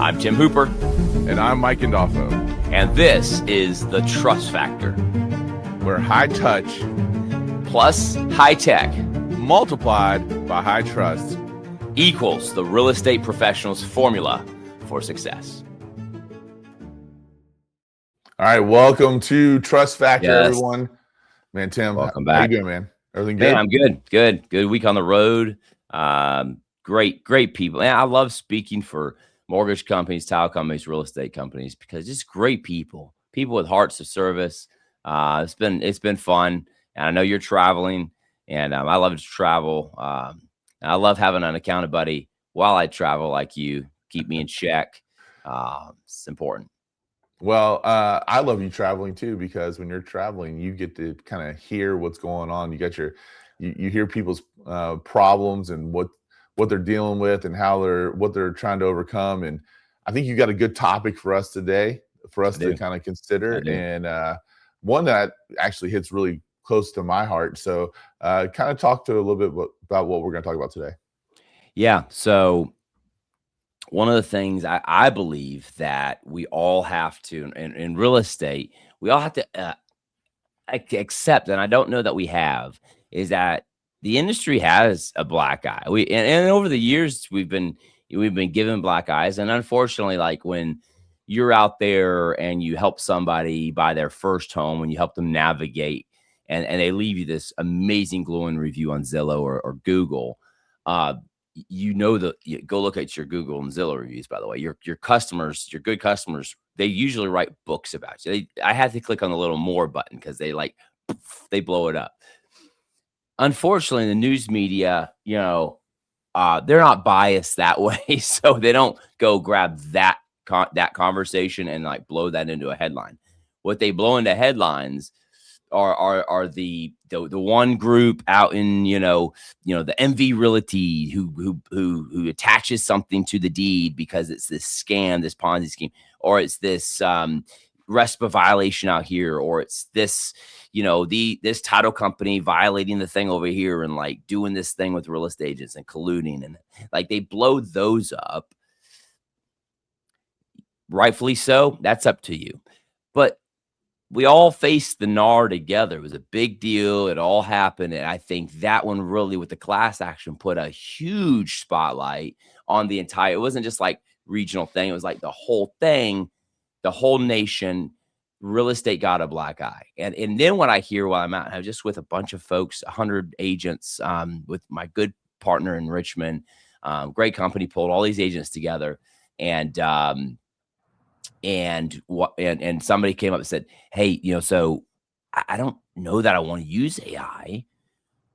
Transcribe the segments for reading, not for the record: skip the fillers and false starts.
I'm Tim Hooper. And I'm Mike Gandolfo. And this is The Trust Factor, where high touch plus high tech multiplied by high trust equals the real estate professional's formula for success. All right, welcome to Trust Factor, Yes. everyone. Man, Tim, welcome how back. you doing, man? Everything good? Man, I'm good. Good week on the road. Great people. And I love speaking for mortgage companies, title companies, real estate companies, because it's great people with hearts of service. It's been fun, and I know you're traveling, and I love to travel. And I love having an accountability buddy while I travel, like you. Keep me in check. It's important. Well, I love you traveling too, because when you're traveling, you get to kind of hear what's going on. You hear people's problems and what they're dealing with and what they're trying to overcome. And I think you got a good topic for us today for us to kind of consider, and one that actually hits really close to my heart. So kind of talk to a little bit about what we're going to talk about today. Yeah. So one of the things I believe that we all have to, in real estate, we all have to accept, and I don't know that we have, is that the industry has a black eye. And over the years we've been given black eyes, and unfortunately, like when you're out there and you help somebody buy their first home, and you help them navigate, and they leave you this amazing glowing review on Zillow or Google, go look at your Google and Zillow reviews. By the way, your customers, your good customers, they usually write books about you. I had to click on the little more button because they blow it up. Unfortunately, the news media, they're not biased that way, so they don't go grab that conversation and like blow that into a headline. What they blow into headlines are the one group out in the MV Realty who attaches something to the deed because it's this scam, this Ponzi scheme, or it's this RESPA violation out here, or it's this this title company violating the thing over here and like doing this thing with real estate agents and colluding, and like they blow those up. Rightfully so. That's up to you. But we all faced the NAR together. It was a big deal. It all happened. And I think that one really, with the class action, put a huge spotlight on the entire, it wasn't just like regional thing. It was like the whole thing, the whole nation. Real estate got a black eye. And then what I hear while I'm out, I'm just with a bunch of folks, 100 agents, with my good partner in Richmond, great company, pulled all these agents together. And somebody came up and said, hey, so I don't know that I want to use AI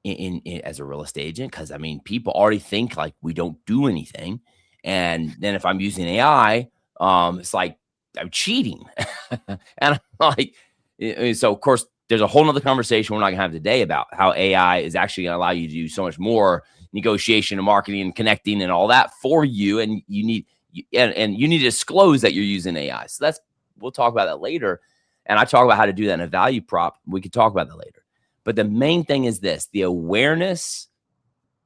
in as a real estate agent, because I mean, people already think like we don't do anything. And then if I'm using AI, it's like I'm cheating. And I'm like, so of course, there's a whole nother conversation we're not gonna have today about how AI is actually gonna allow you to do so much more negotiation and marketing and connecting and all that for you. And you need to disclose that you're using AI. So we'll talk about that later. And I talk about how to do that in a value prop. We could talk about that later. But the main thing is this: the awareness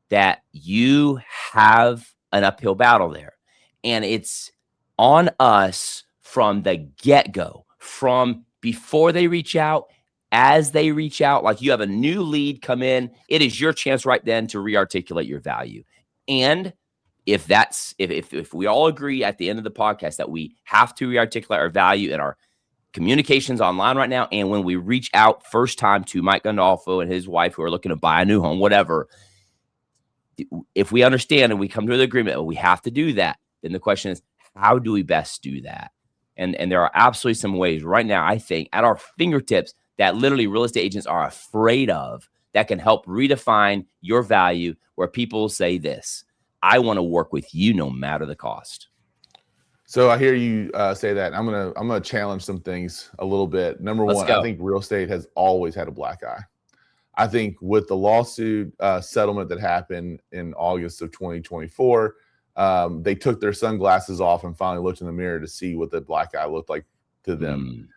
that you have an uphill battle there. And it's on us from the get-go, from before they reach out, as they reach out. Like you have a new lead come in, it is your chance right then to rearticulate your value. And if we all agree at the end of the podcast that we have to rearticulate our value in our communications online right now, and when we reach out first time to Mike Gandolfo and his wife who are looking to buy a new home, whatever, if we understand and we come to an agreement that we have to do that, then the question is, how do we best do that? And there are absolutely some ways right now, I think, at our fingertips that literally real estate agents are afraid of, that can help redefine your value, where people say this: I want to work with you no matter the cost. So I hear you say that. I'm gonna challenge some things a little bit. Number one, I think real estate has always had a black eye. I think with the lawsuit settlement that happened in August of 2024, they took their sunglasses off and finally looked in the mirror to see what the black eye looked like to them.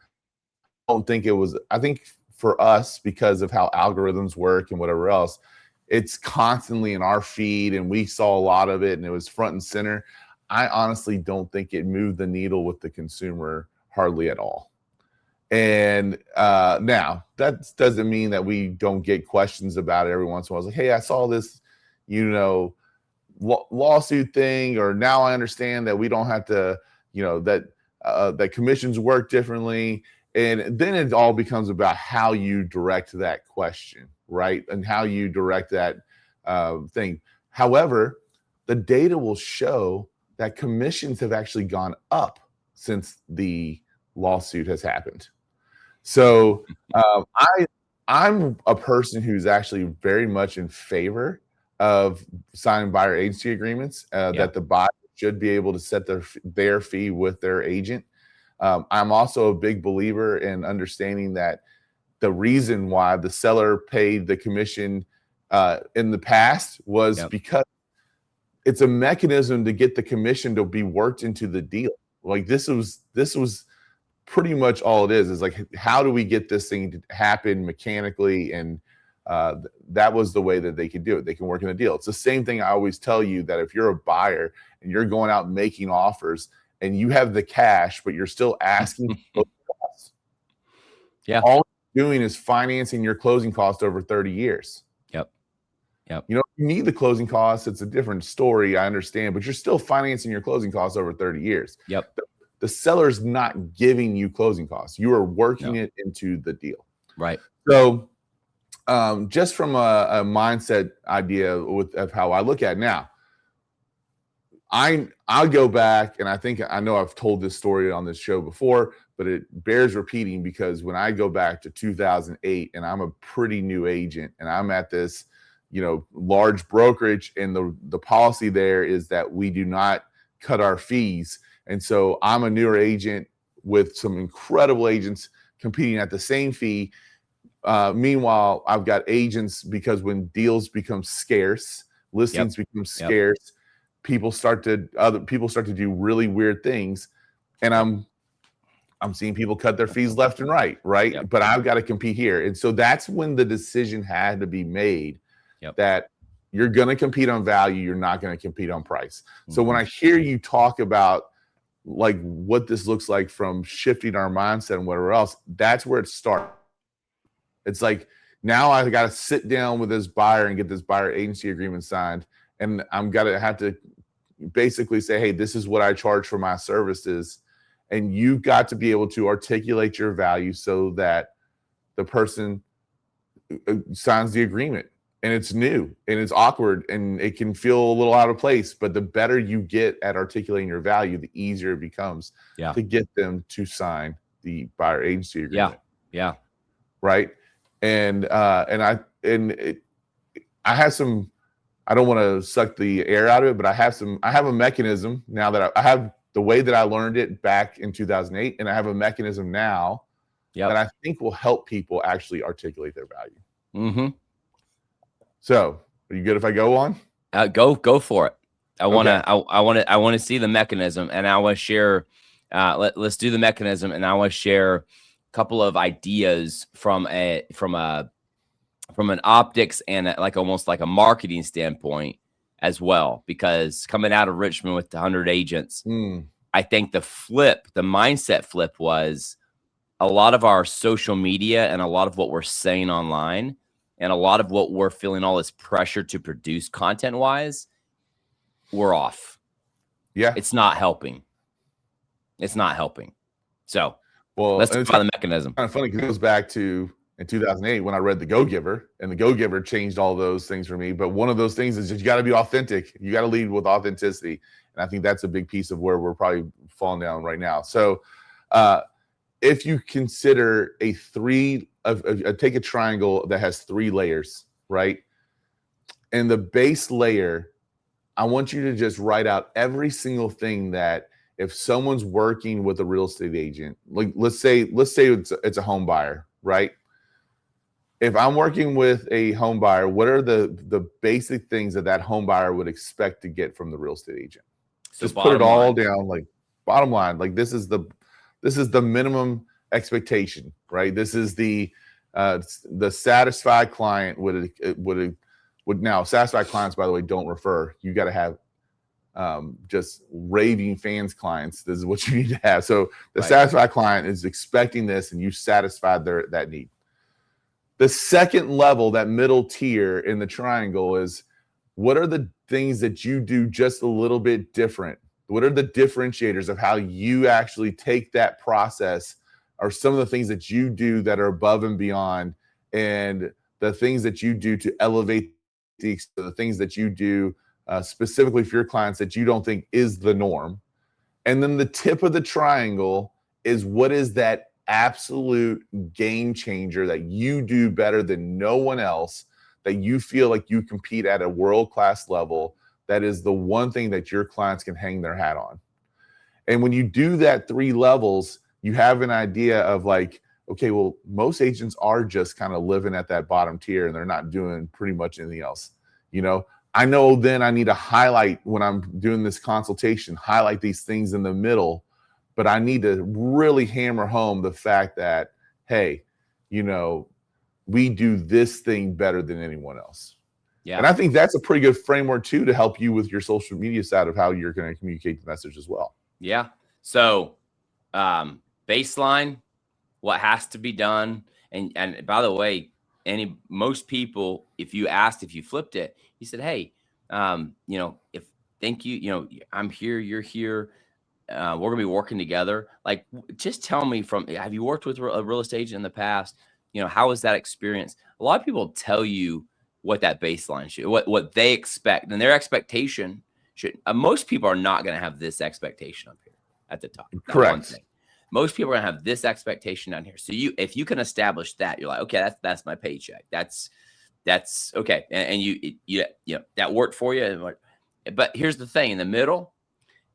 I don't think it was. I think for us, because of how algorithms work and whatever else, it's constantly in our feed, and we saw a lot of it, and it was front and center. I honestly don't think it moved the needle with the consumer hardly at all. And now that doesn't mean that we don't get questions about it every once in a while. It's like, hey, I saw this, lawsuit thing, or now I understand that we don't have to, that commissions work differently. And then it all becomes about how you direct that question, right? And how you direct that thing. However, the data will show that commissions have actually gone up since the lawsuit has happened. So I'm a person who's actually very much in favor of signing buyer agency agreements, that the buyer should be able to set their fee with their agent. I'm also a big believer in understanding that the reason why the seller paid the commission in the past was because it's a mechanism to get the commission to be worked into the deal. Like this was pretty much all it is like, how do we get this thing to happen mechanically? And that was the way that they could do it. They can work in a deal. It's the same thing I always tell you, that if you're a buyer and you're going out making offers and you have the cash, but you're still asking for costs, all you're doing is financing your closing cost over 30 years. You need the closing costs. It's a different story, I understand, but you're still financing your closing costs over 30 years. The seller's not giving you closing costs. You are working it into the deal. Right. So just from a mindset idea of how I look at it now, I'll go back, and I know I've told this story on this show before, but it bears repeating, because when I go back to 2008 and I'm a pretty new agent and I'm at this, large brokerage, and the policy there is that we do not cut our fees. And so I'm a newer agent with some incredible agents competing at the same fee. Meanwhile, I've got agents, because when deals become scarce, listings become scarce, people start to do really weird things. And I'm seeing people cut their fees left and right. But I've got to compete here. And so that's when the decision had to be made that you're going to compete on value. You're not going to compete on price. So when I hear you talk about like what this looks like from shifting our mindset and whatever else, that's where it starts. It's like, now I got to sit down with this buyer and get this buyer agency agreement signed. And I'm going to have to basically say, hey, this is what I charge for my services. And you've got to be able to articulate your value so that the person signs the agreement. And it's new and it's awkward and it can feel a little out of place, but the better you get at articulating your value, the easier it becomes to get them to sign the buyer agency agreement. Right. And I have some, I don't want to suck the air out of it, but I have a mechanism now that I have the way that I learned it back in 2008. And I have a mechanism now that I think will help people actually articulate their value. So, are you good if I go on? Go for it. I want to see the mechanism, and I want to share. Let's do the mechanism, and I want to share a couple of ideas from an optics and almost like a marketing standpoint as well. Because coming out of Richmond with the 100 agents, I think the mindset flip was a lot of our social media and a lot of what we're saying online, and a lot of what we're feeling all this pressure to produce content-wise, we're off. It's not helping. So, let's talk about the mechanism. Kind of funny, because it goes back to in 2008 when I read The Go-Giver, and The Go-Giver changed all those things for me. But one of those things is that you got to be authentic. You got to lead with authenticity. And I think that's a big piece of where we're probably falling down right now. So, if you consider take a triangle that has 3 layers, right? And the base layer, I want you to just write out every single thing that if someone's working with a real estate agent, like let's say it's a home buyer, right? If I'm working with a home buyer, what are the basic things that home buyer would expect to get from the real estate agent? So just put it all down, like bottom line, like this is the minimum expectation, right? This is the satisfied client would now satisfied clients, by the way, don't refer. You got to have just raving fans clients. This is what you need to have. So the Right. satisfied client is expecting this, and you satisfied that need. The second level, that middle tier in the triangle, is what are the things that you do just a little bit different? What are the differentiators of how you actually take that process, or some of the things that you do that are above and beyond, and the things that you do to elevate the things that you do specifically for your clients that you don't think is the norm. And then the tip of the triangle is what is that absolute game changer that you do better than no one else, that you feel like you compete at a world-class level, that is the one thing that your clients can hang their hat on. And when you do that 3 levels, you have an idea of like, okay, well, most agents are just kind of living at that bottom tier and they're not doing pretty much anything else. I know then I need to highlight, when I'm doing this consultation, highlight these things in the middle, but I need to really hammer home the fact that, hey, we do this thing better than anyone else. Yeah. And I think that's a pretty good framework too, to help you with your social media side of how you're going to communicate the message as well. Yeah. So baseline, what has to be done. And by the way, most people, if you flipped it, you said, hey, I'm here, you're here. We're going to be working together. Like, just tell me have you worked with a real estate agent in the past? How was that experience? A lot of people tell you what that baseline should, what they expect, and their expectation should, most people are not going to have this expectation up here at the top. Correct. Most people are going to have this expectation down here. So if you can establish that, you're like, okay, that's my paycheck. That's okay. And you that worked for you. But here's the thing, in the middle,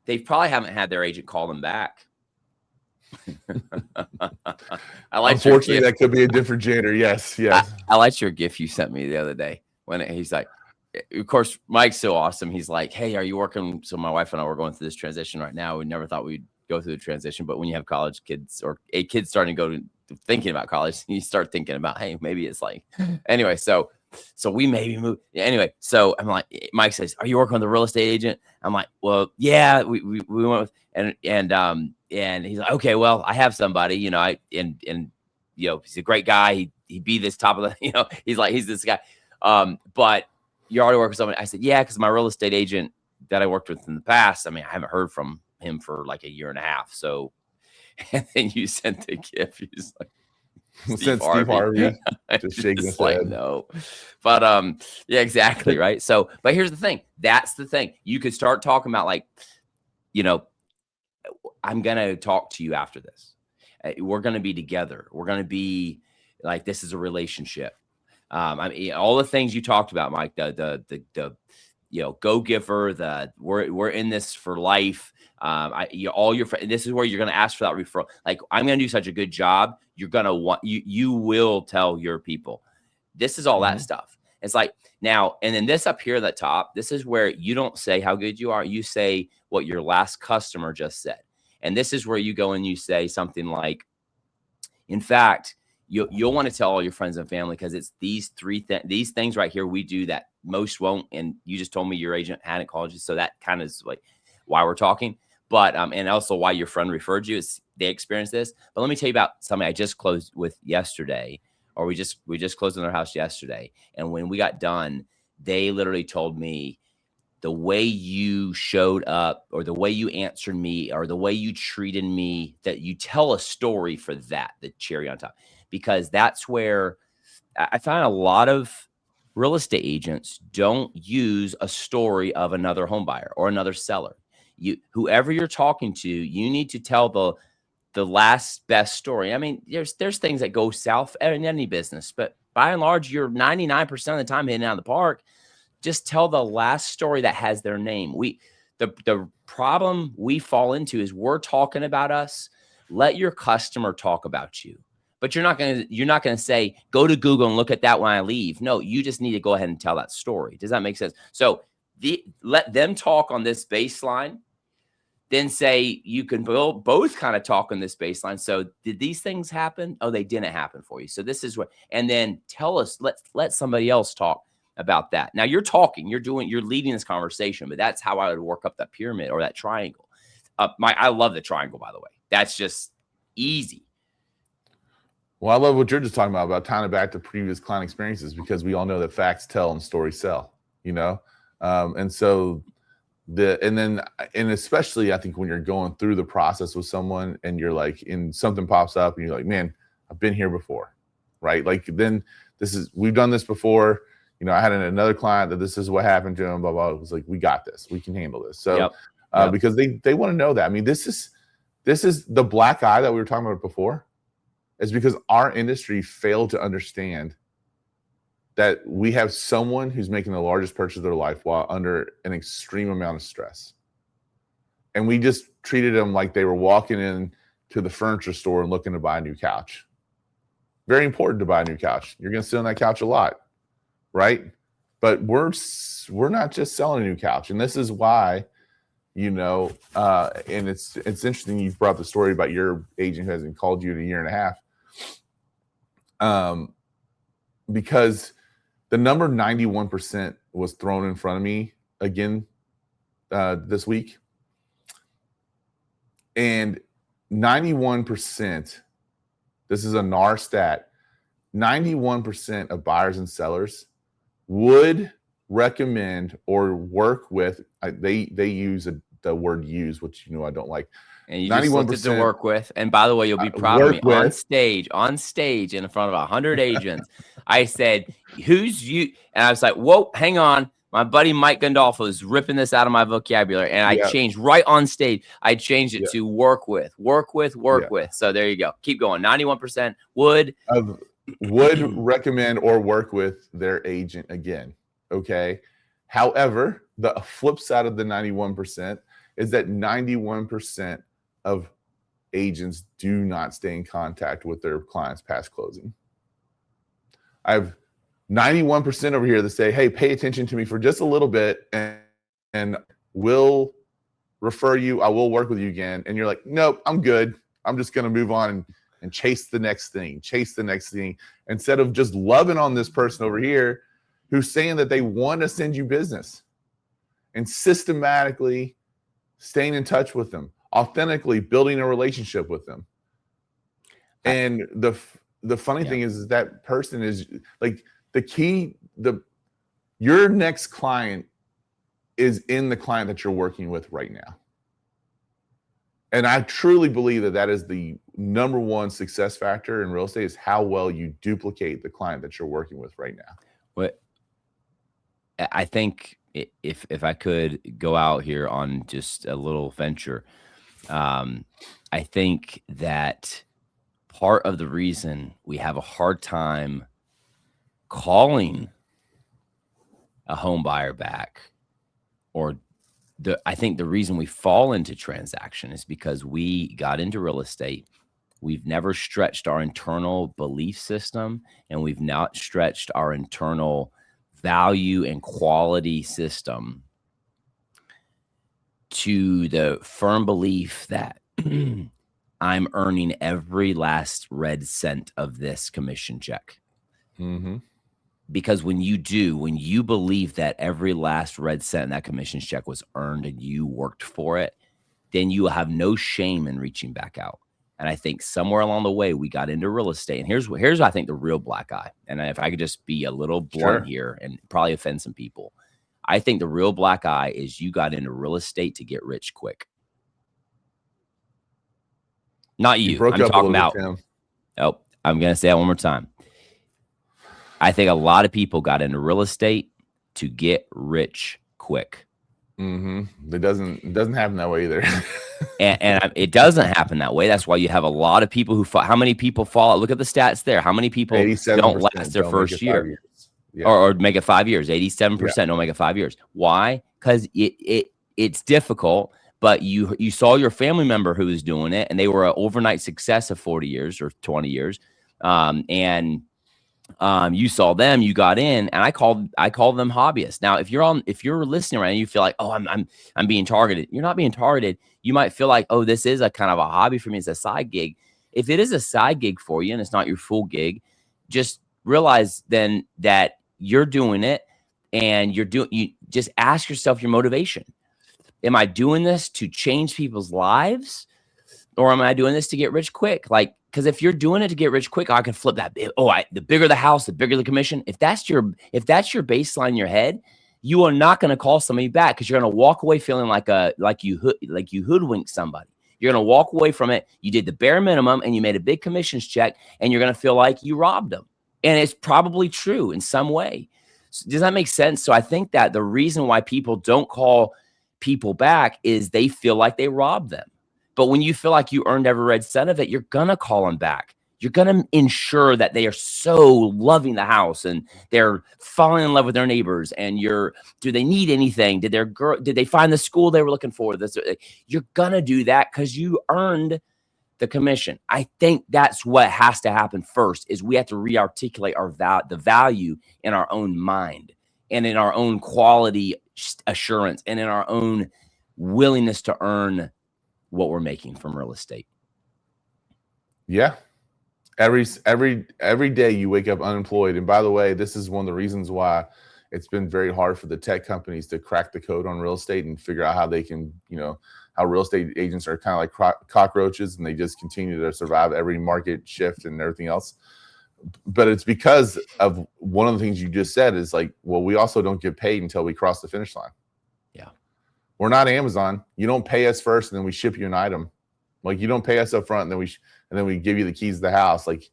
they probably haven't had their agent call them back. Unfortunately, that could be a differentiator. Yes. I liked your GIF you sent me the other day when he's like, of course, Mike's so awesome. He's like, hey, are you working? So my wife and I were going through this transition right now. We never thought we'd go through the transition, but when you have college kids or a kid starting to go to thinking about college, you start thinking about, hey, maybe it's like, anyway, so we maybe move. Anyway, so I'm like, Mike says, are you working with a real estate agent? I'm like, well, yeah, we went with, and he's like, okay, well, I have somebody, he's a great guy. He'd be this top of the, he's this guy. But you already work with somebody. I said, yeah, because my real estate agent that I worked with in the past, I haven't heard from him for like a year and a half. So, and then you sent the gift. He's like, Steve Harvey. Just shaking his like, head. No. But yeah, exactly. Right. So, but here's the thing. That's the thing. You could start talking about like, I'm going to talk to you after this. We're going to be together. We're going to be like, this is a relationship. All the things you talked about, Mike, the go giver, we're in this for life. All your friends, this is where you're going to ask for that referral. Like, I'm going to do such a good job. You're going to want, you will tell your people. This is all that stuff. It's like now, and then this up here at the top, this is where you don't say how good you are. You say what your last customer just said. And this is where you go and you say something like, in fact, you'll want to tell all your friends and family, because it's these these things right here we do that most won't. And you just told me your agent hadn't called you, so that kind of is like why we're talking. But and also why your friend referred you is they experienced this. But let me tell you about something I just closed with yesterday, or we just closed in their house yesterday. And when we got done, they literally told me, the way you showed up, or the way you answered me, or the way you treated me, that you tell a story for that, the cherry on top. Because that's where I find a lot of real estate agents don't use a story of another home buyer or another seller. Whoever you're talking to, you need to tell the last best story. There's things that go south in any business, but by and large, you're 99% of the time hitting out of the park. Just tell the last story that has their name. The problem we fall into is we're talking about us. Let your customer talk about you. But you're not gonna say, go to Google and look at that when I leave. No, you just need to go ahead and tell that story. Does that make sense? So let them talk on this baseline. Then say you can both kind of talk on this baseline. So did these things happen? Oh, they didn't happen for you. So this is what, and then tell us, let somebody else talk. about that. Now you're talking, you're leading this conversation, but that's how I would work up that pyramid or that triangle. I love the triangle, by the way. That's just easy. Well, I love what you're just talking about tying it back to previous client experiences, because we all know that facts tell and stories sell, you know? And so and especially I think when you're going through the process with someone and you're like, and something pops up and you're like, man, I've been here before, right? Like then we've done this before. You know, I had another client that this is what happened to him, blah, blah. It was like, we got this, we can handle this. So, because they want to know that. I mean, this is the black eye that we were talking about before, is because our industry failed to understand that we have someone who's making the largest purchase of their life while under an extreme amount of stress. And we just treated them like they were walking in to the furniture store and looking to buy a new couch. Very important to buy a new couch. You're going to sit on that couch a lot, right? But we're not just selling a new couch. And this is why, you know, and it's interesting you brought the story about your agent who hasn't called you in a year and a half. Because the number 91% was thrown in front of me again this week. And 91%, this is a NAR stat, 91% of buyers and sellers would recommend or work with, they use the word use, which, you know, I don't like. And you just looked at to work with. And by the way, you'll be proud of me. On stage in front of 100 agents, I said, who's you? And I was like, whoa, hang on. My buddy Mike Gandolfo is ripping this out of my vocabulary. And I changed right on stage. I changed it to work with. So there you go. Keep going. 91% would recommend or work with their agent again. Okay. However, the flip side of the 91% is that 91% of agents do not stay in contact with their clients past closing. I have 91% over here that say, hey, pay attention to me for just a little bit and we'll refer you. I will work with you again. And you're like, nope, I'm good. I'm just going to move on and chase the next thing, instead of just loving on this person over here who's saying that they want to send you business and systematically staying in touch with them, authentically building a relationship with them. And the funny thing is that person is like the key, your next client is in the client that you're working with right now. And I truly believe that is the number one success factor in real estate, is how well you duplicate the client that you're working with right now. What I think, if I could go out here on just a little venture, I think that part of the reason we have a hard time calling a home buyer back, or I think the reason we fall into transaction is because we got into real estate. We've never stretched our internal belief system, and we've not stretched our internal value and quality system to the firm belief that I'm earning every last red cent of this commission check. Mm-hmm. Because when you believe that every last red cent in that commissions check was earned and you worked for it, then you will have no shame in reaching back out. And I think somewhere along the way, we got into real estate. And here's I think the real black eye. And if I could just be a little blunt here and probably offend some people, I think the real black eye is you got into real estate to get rich quick. Not you. I'm talking about. Oh, I'm going to say that one more time. I think a lot of people got into real estate to get rich quick. Mm-hmm. It doesn't happen that way either. and it doesn't happen that way. That's why you have a lot of people who fall. How many people fall out? Look at the stats there. How many people don't last their first year or make it 5 years? 87% don't make it 5 years. Why? Because it's difficult. But you saw your family member who was doing it, and they were an overnight success of 40 years or 20 years. You saw them, you got in, and I called them hobbyists. Now, if you're listening right now, you feel like, oh, I'm being targeted. You're not being targeted. You might feel like, oh, this is a kind of a hobby for me. It's a side gig. If it is a side gig for you and it's not your full gig, just realize then that you're doing it and you just ask yourself your motivation. Am I doing this to change people's lives, or am I doing this to get rich quick? Like, because if you're doing it to get rich quick, I can flip that. The bigger the house, the bigger the commission. If that's your baseline in your head, you are not going to call somebody back, because you're going to walk away feeling like you hoodwinked somebody. You're going to walk away from it. You did the bare minimum and you made a big commissions check, and you're going to feel like you robbed them. And it's probably true in some way. So does that make sense? So I think that the reason why people don't call people back is they feel like they robbed them. But when you feel like you earned every red cent of it, you're going to call them back. You're going to ensure that they are so loving the house and they're falling in love with their neighbors. And do they need anything? Did they find the school they were looking for? You're going to do that because you earned the commission. I think that's what has to happen first, is we have to rearticulate the value in our own mind and in our own quality assurance and in our own willingness to earn what we're making from real estate. Yeah. Every day you wake up unemployed. And by the way, this is one of the reasons why it's been very hard for the tech companies to crack the code on real estate and figure out how they can, how real estate agents are kind of like cockroaches, and they just continue to survive every market shift and everything else. But it's because of one of the things you just said is like, well, we also don't get paid until we cross the finish line. Yeah. We're not Amazon. You don't pay us first and then we ship you an item. Like, you don't pay us up front and then we give you the keys to the house. Like,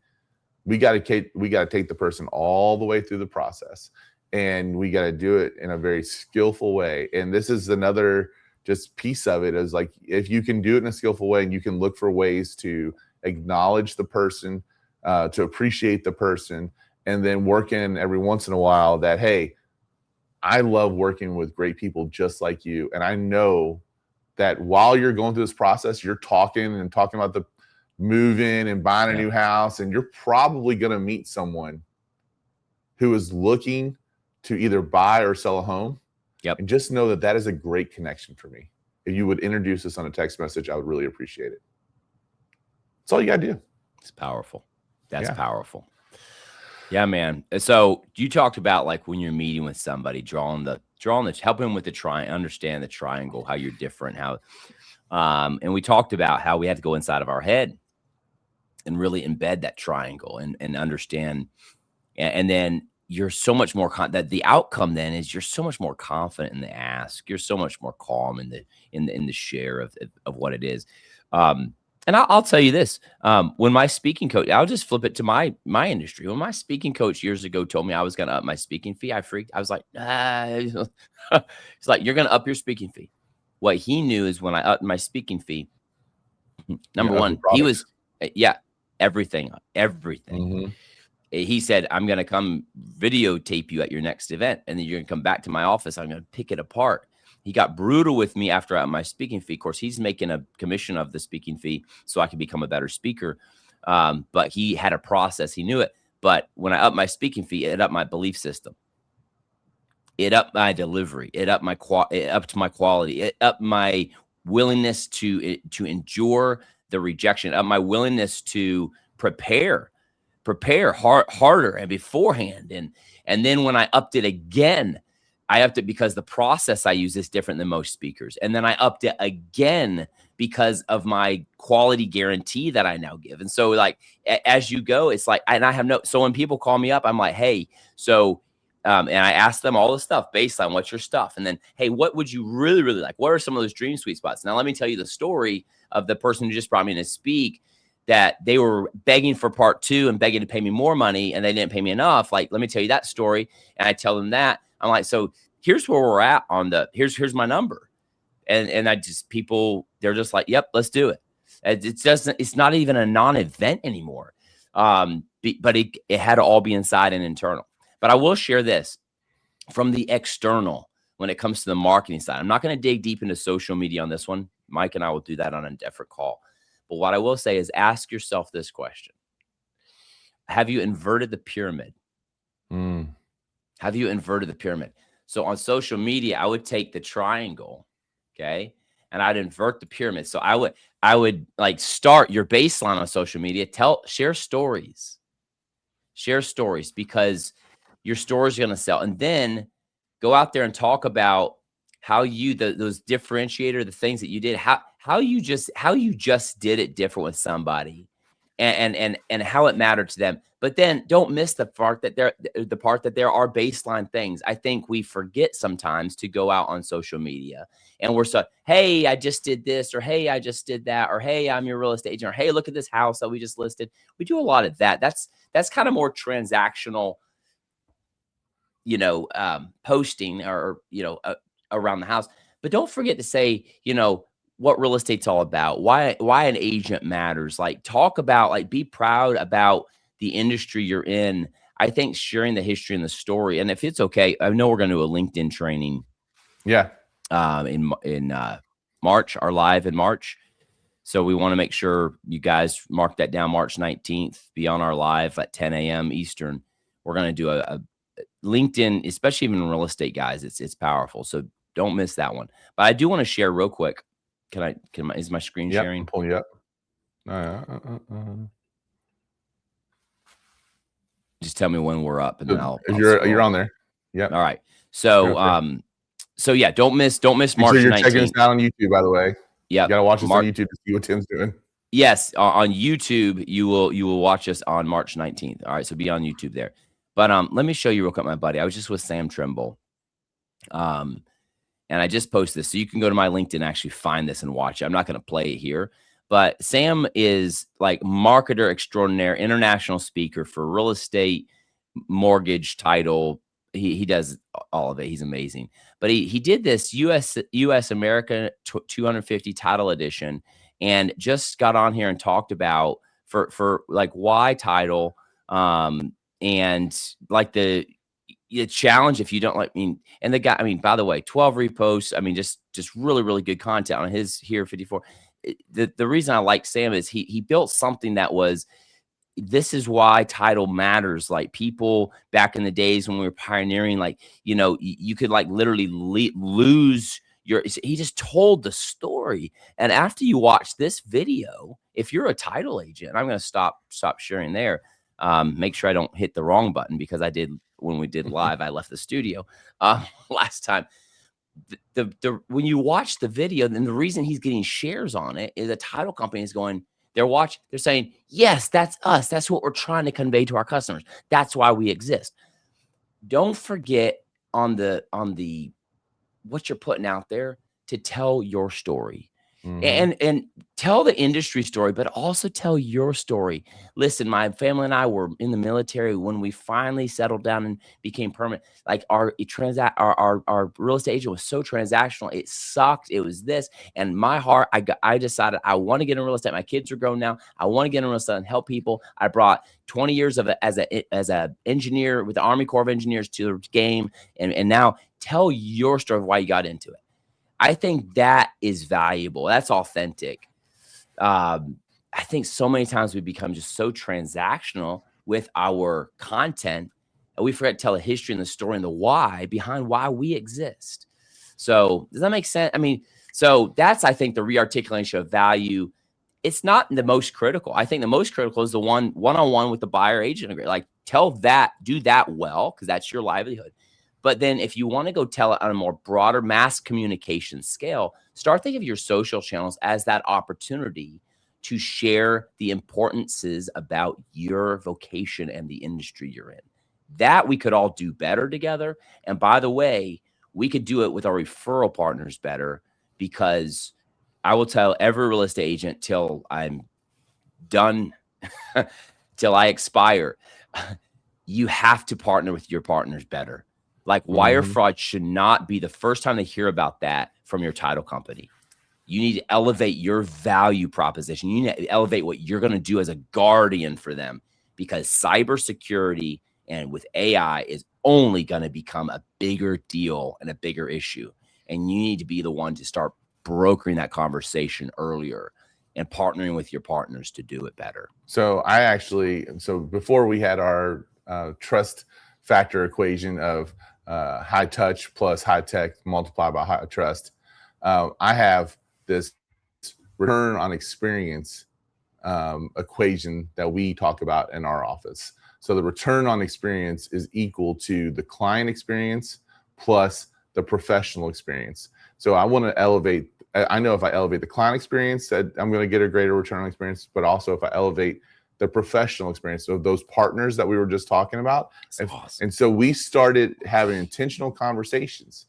we got to take the person all the way through the process, and we got to do it in a very skillful way. And this is another just piece of it, is like, if you can do it in a skillful way and you can look for ways to acknowledge the person, to appreciate the person, and then work in every once in a while that, hey, I love working with great people just like you. And I know that while you're going through this process, you're talking about the moving and buying a new house, and you're probably going to meet someone who is looking to either buy or sell a home. Yep. And just know that that is a great connection for me. If you would introduce us on a text message, I would really appreciate it. That's all you got to do. It's powerful. That's powerful. Yeah, man. So you talked about, like, when you're meeting with somebody, helping them with the understand the triangle, how you're different, and we talked about how we had to go inside of our head and really embed that triangle and understand. And then you're so much more that the outcome then is you're so much more confident in the ask. You're so much more calm in the share of what it is. And I'll tell you this, when my speaking coach, I'll just flip it to my industry. When my speaking coach years ago told me I was going to up my speaking fee, I freaked. I was like, He's like, you're going to up your speaking fee. What he knew is when I upped my speaking fee, number one, he was, everything. Mm-hmm. He said, I'm going to come videotape you at your next event, and then you're going to come back to my office. I'm going to pick it apart. He got brutal with me after I upped my speaking fee. Of course, he's making a commission of the speaking fee so I could become a better speaker. But he had a process. He knew it. But when I upped my speaking fee, it upped my belief system. It upped my delivery. It upped my quality. It upped my willingness to endure the rejection. It upped my willingness to prepare harder and beforehand. And then when I upped it again, I upped it because the process I use is different than most speakers. And then I upped it again because of my quality guarantee that I now give. And so, like, as you go, it's like, and I have so when people call me up, I'm like, hey, so, and I ask them all the stuff, baseline, what's your stuff? And then, hey, what would you really, really like? What are some of those dream sweet spots? Now, let me tell you the story of the person who just brought me in to speak, that they were begging for part 2 and begging to pay me more money, and they didn't pay me enough. Like, let me tell you that story. And I tell them that. I'm like, so here's where we're at on here's my number. And they're just like, yep, let's do it. It's not even a non-event anymore. But it had to all be inside and internal. But I will share this from the external when it comes to the marketing side. I'm not going to dig deep into social media on this one. Mike and I will do that on a different call. But what I will say is, ask yourself this question. Have you inverted the pyramid? Have you inverted the pyramid? So on social media, I would take the triangle, okay, and I'd invert the pyramid. So I would like start your baseline on social media. Share stories, because your stories are going to sell. And then go out there and talk about how you, those differentiator, the things that you did, how you just did it different with somebody, and how it mattered to them. But then don't miss the part that there are baseline things. I think we forget sometimes to go out on social media and we're so, hey, I just did this, or hey, I just did that, or hey, I'm your real estate agent, or hey, look at this house that we just listed. We do a lot of that. That's kind of more transactional, posting, or around the house. But don't forget to say, what real estate's all about, why an agent matters. Like, talk about, like, be proud about the industry you're in. I think sharing the history and the story, and if it's okay, I know we're going to do a LinkedIn training. Yeah. In March, our live in March. So we want to make sure you guys mark that down, March 19th, be on our live at 10 a.m. Eastern. We're going to do a LinkedIn, especially even real estate guys. It's powerful. So don't miss that one. But I do want to share real quick. Is my screen sharing? I'm pulling you up. Just tell me when we're up, and then I'll you're on there. Yeah. All right. So so yeah, don't miss March 19th. You're checking us out on YouTube, by the way. Yeah, you gotta watch us on YouTube to see what Tim's doing. Yes, on YouTube, you will watch us on March 19th. All right, so be on YouTube there. But let me show you real quick, my buddy. I was just with Sam Trimble, and I just posted this, so you can go to my LinkedIn and actually find this and watch it. I'm not going to play it here, but Sam is like marketer extraordinaire, international speaker for real estate, mortgage, title. He does all of it. He's amazing. But he did this US America 250 title edition, and just got on here and talked about for like why title, and like the challenge if you don't like. And the guy, by the way, 12 reposts. Just really, really good content on his Here 54. The reason I like Sam is he built something that was, this is why title matters. Like, people back in the days when we were pioneering, like, you could like literally lose your, he just told the story. And after you watch this video, if you're a title agent, I'm going to stop sharing there. Make sure I don't hit the wrong button, because I did when we did live, I left the studio last time. When you watch the video, then the reason he's getting shares on it is a title company is going, they're saying, yes, that's us. That's what we're trying to convey to our customers. That's why we exist. Don't forget on the what you're putting out there to tell your story. And tell the industry story, but also tell your story. Listen, my family and I were in the military when we finally settled down and became permanent. Like, our real estate agent was so transactional. It sucked. It was this. And my heart, I decided I want to get in real estate. My kids are grown now. I want to get in real estate and help people. I brought 20 years of it as a engineer with the Army Corps of Engineers to the game. And now tell your story of why you got into it. I think that is valuable. That's authentic. I think so many times we become just so transactional with our content, and we forget to tell the history and the story and the why behind why we exist. So does that make sense? So that's, I think, the rearticulation of value. It's not the most critical. I think the most critical is the one-on-one with the buyer agent agreement. Like, do that well, because that's your livelihood. But then if you want to go tell it on a more broader mass communication scale, start thinking of your social channels as that opportunity to share the importances about your vocation and the industry you're in. That we could all do better together. And by the way, we could do it with our referral partners better, because I will tell every real estate agent till I'm done, till I expire, you have to partner with your partners better. Like, wire fraud should not be the first time they hear about that from your title company. You need to elevate your value proposition. You need to elevate what you're going to do as a guardian for them, because cybersecurity and with AI is only going to become a bigger deal and a bigger issue. And you need to be the one to start brokering that conversation earlier and partnering with your partners to do it better. So before we had our trust factor equation of high touch plus high tech multiplied by high trust, I have this return on experience equation that we talk about in our office. So the return on experience is equal to the client experience plus the professional experience. So I want to elevate. I know if I elevate the client experience, that I'm going to get a greater return on experience, but also if I elevate the professional experience of those partners that we were just talking about. Awesome. And so we started having intentional conversations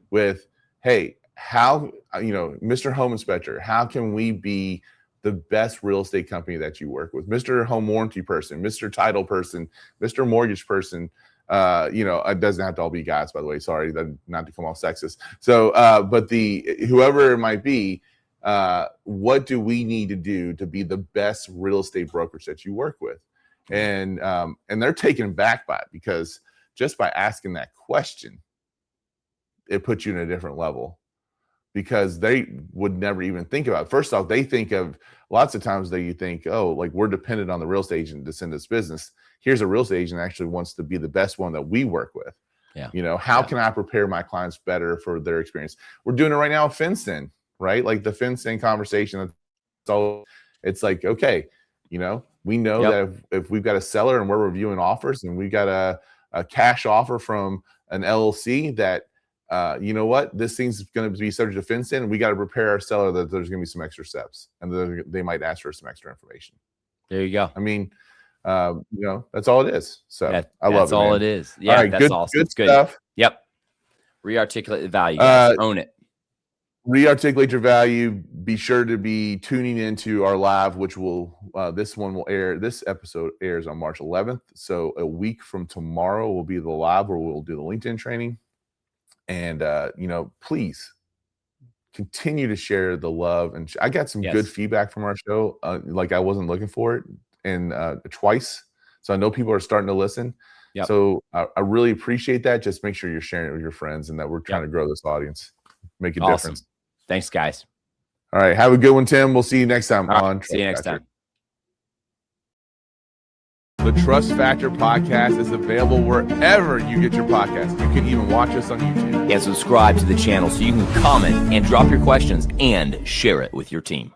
with, hey, how, Mr. Home Inspector, how can we be the best real estate company that you work with? Mr. Home Warranty person, Mr. Title person, Mr. Mortgage person. It doesn't have to all be guys, by the way. Sorry, not to come off sexist. So, but whoever it might be, what do we need to do to be the best real estate brokerage that you work with? And they're taken back by it, because just by asking that question, it puts you in a different level, because they would never even think about it. First off, they think of lots of times that you think, oh, like we're dependent on the real estate agent to send this business. Here's a real estate agent that actually wants to be the best one that we work with. Yeah. How can I prepare my clients better for their experience? We're doing it right now with FinCEN, right? Like the FinCEN conversation. So it's like, okay, we know that if we've got a seller and we're reviewing offers and we got a cash offer from an LLC that, this thing's going to be subject to FinCEN, and we got to prepare our seller that there's going to be some extra steps, and they might ask for some extra information. There you go. I mean, that's all it is. So I love it. That's all it is. Yeah, right, that's awesome. Good it's good stuff. Yep. Rearticulate the value. Guys. Own it. Rearticulate your value. Be sure to be tuning into our live, which this episode airs on March 11th. So a week from tomorrow will be the live where we'll do the LinkedIn training. And, please continue to share the love. And I got some good feedback from our show. Like I wasn't looking for it, and twice. So I know people are starting to listen. Yep. So I really appreciate that. Just make sure you're sharing it with your friends, and that we're trying to grow this audience, make a difference. Thanks, guys. All right. Have a good one, Tim. We'll see you next time on See you next time. The Trust Factor podcast is available wherever you get your podcasts. You can even watch us on YouTube. And subscribe to the channel so you can comment and drop your questions and share it with your team.